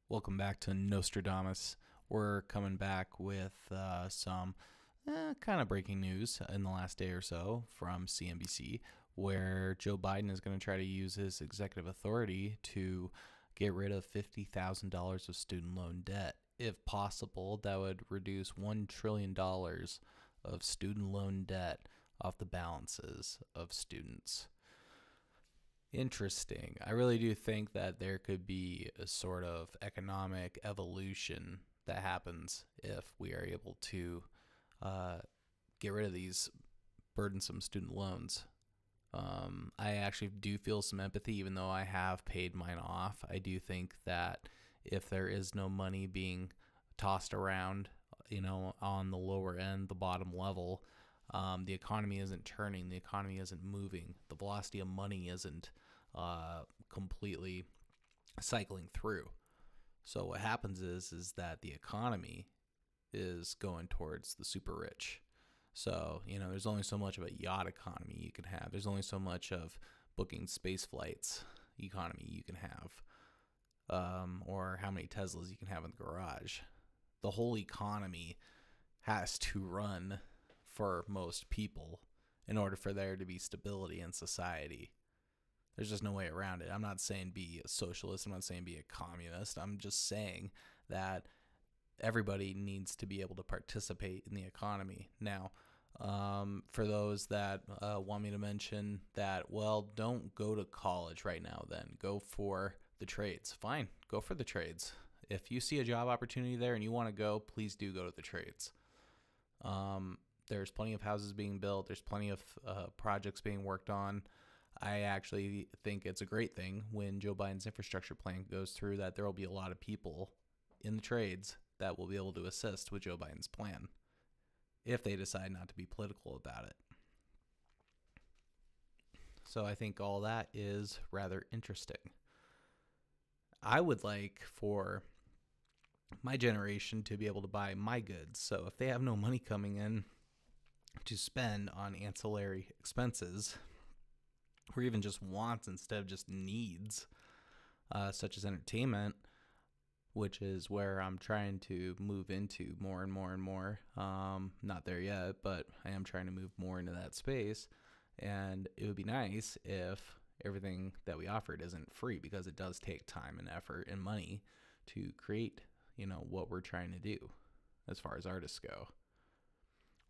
Welcome back to Nostradamus. We're coming back with some kind of breaking news in the last day or so from CNBC, where Joe Biden is going to try to use his executive authority to get rid of $50,000 of student loan debt. If possible, that would reduce $1 trillion of student loan debt off the balances of students. Interesting. I really do think that there could be a sort of economic evolution that happens if we are able to get rid of these burdensome student loans. I actually do feel some empathy, even though I have paid mine off. I do think that if there is no money being tossed around, on the lower end, the bottom level, the economy isn't turning, the economy isn't moving, the velocity of money isn't completely cycling through. So what happens is that the economy is going towards the super rich. So, there's only so much of a yacht economy you can have. There's only so much of booking space flights economy you can have, or how many Teslas you can have in the garage. The whole economy has to run for most people in order for there to be stability in society. There's just no way around it. I'm not saying be a socialist. I'm not saying be a communist. I'm just saying that everybody needs to be able to participate in the economy. Now, for those that want me to mention that, well, don't go to college right now then. Go for the trades. Fine, go for the trades. If you see a job opportunity there and you want to go, please do go to the trades. There's plenty of houses being built. There's plenty of projects being worked on. I actually think it's a great thing when Joe Biden's infrastructure plan goes through that there will be a lot of people in the trades that will be able to assist with Joe Biden's plan if they decide not to be political about it. So I think all that is rather interesting. I would like for my generation to be able to buy my goods. So if they have no money coming in to spend on ancillary expenses, or even just wants instead of just needs, such as entertainment, which is where I'm trying to move into more and more and more. Not there yet, but I am trying to move more into that space. And it would be nice if everything that we offered isn't free, because it does take time and effort and money to create, what we're trying to do as far as artists go.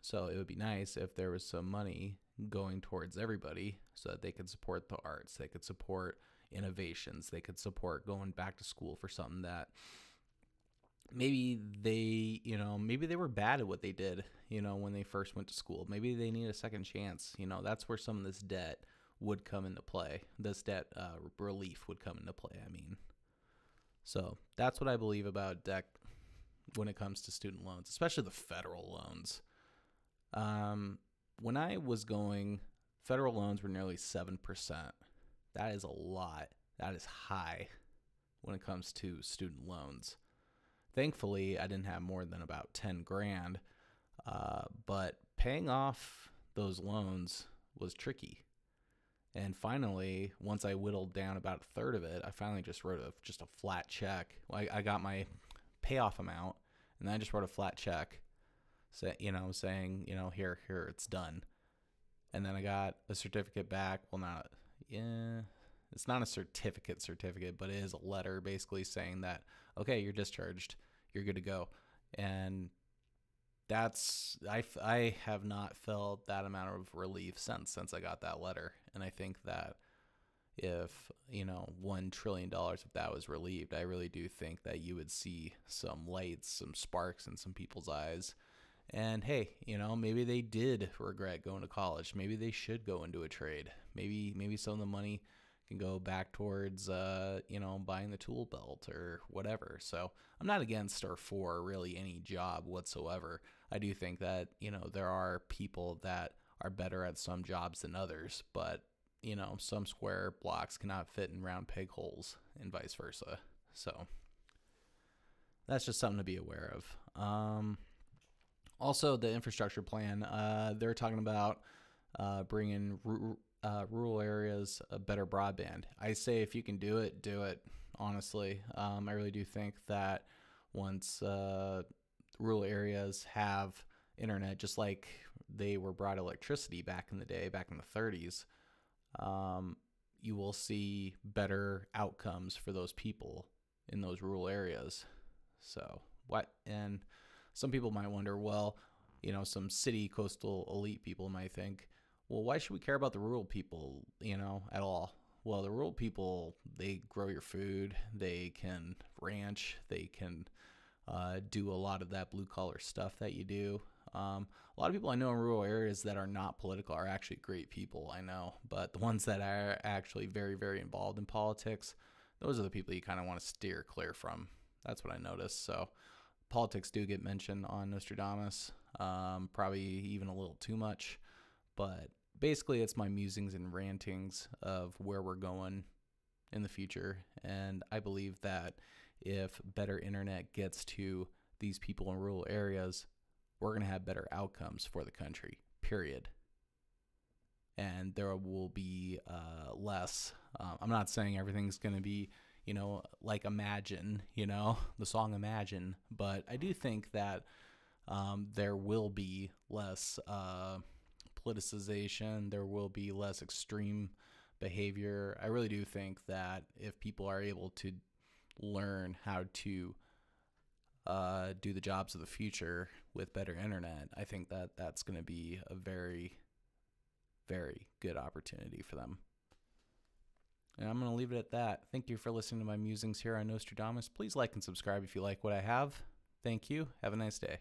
So it would be nice if there was some money going towards everybody so that they could support the arts, they could support innovations, they could support going back to school for something that maybe they were bad at what they did, when they first went to school. Maybe they need a second chance. That's where some of this debt would come into play. This debt relief would come into play, So that's what I believe about debt when it comes to student loans, especially the federal loans. When I was going, federal loans were nearly 7%. That is a lot. That is high when it comes to student loans. Thankfully, I didn't have more than about 10 grand, but paying off those loans was tricky. And finally, once I whittled down about a third of it, I finally just wrote a flat check. I got my payoff amount, and then I just wrote a flat check, saying, here, it's done. And then I got a certificate back. Well, it's not a certificate, but it is a letter basically saying that, okay, you're discharged, you're good to go. And I have not felt that amount of relief since I got that letter. And I think that if, $1 trillion of that was relieved, I really do think that you would see some lights, some sparks in some people's eyes. And hey, maybe they did regret going to college. Maybe they should go into a trade. Maybe some of the money can go back towards, buying the tool belt or whatever. So I'm not against or for really any job whatsoever. I do think that, there are people that are better at some jobs than others, but, some square blocks cannot fit in round peg holes and vice versa. So that's just something to be aware of. Also, the infrastructure plan, they're talking about bringing rural areas a better broadband. I say if you can do it, do it. honestly. I really do think that once rural areas have internet, just like they were brought electricity back in the day, back in the 30s, you will see better outcomes for those people in those rural areas. So what? And some people might wonder, well, some city coastal elite people might think, well, why should we care about the rural people, at all? Well, the rural people, they grow your food, they can ranch, they can do a lot of that blue collar stuff that you do. A lot of people I know in rural areas that are not political are actually great people, I know. But the ones that are actually very, very involved in politics, those are the people you kind of want to steer clear from. That's what I noticed. So politics do get mentioned on Nostradamus, probably even a little too much. But basically, it's my musings and rantings of where we're going in the future. And I believe that if better internet gets to these people in rural areas, we're going to have better outcomes for the country, period. And there will be less. I'm not saying everything's going to be, like Imagine, the song Imagine. But I do think that there will be less politicization. There will be less extreme behavior. I really do think that if people are able to learn how to do the jobs of the future with better internet, I think that that's going to be a very, very good opportunity for them. And I'm going to leave it at that. Thank you for listening to my musings here on Nostradamus. Please like and subscribe if you like what I have. Thank you. Have a nice day.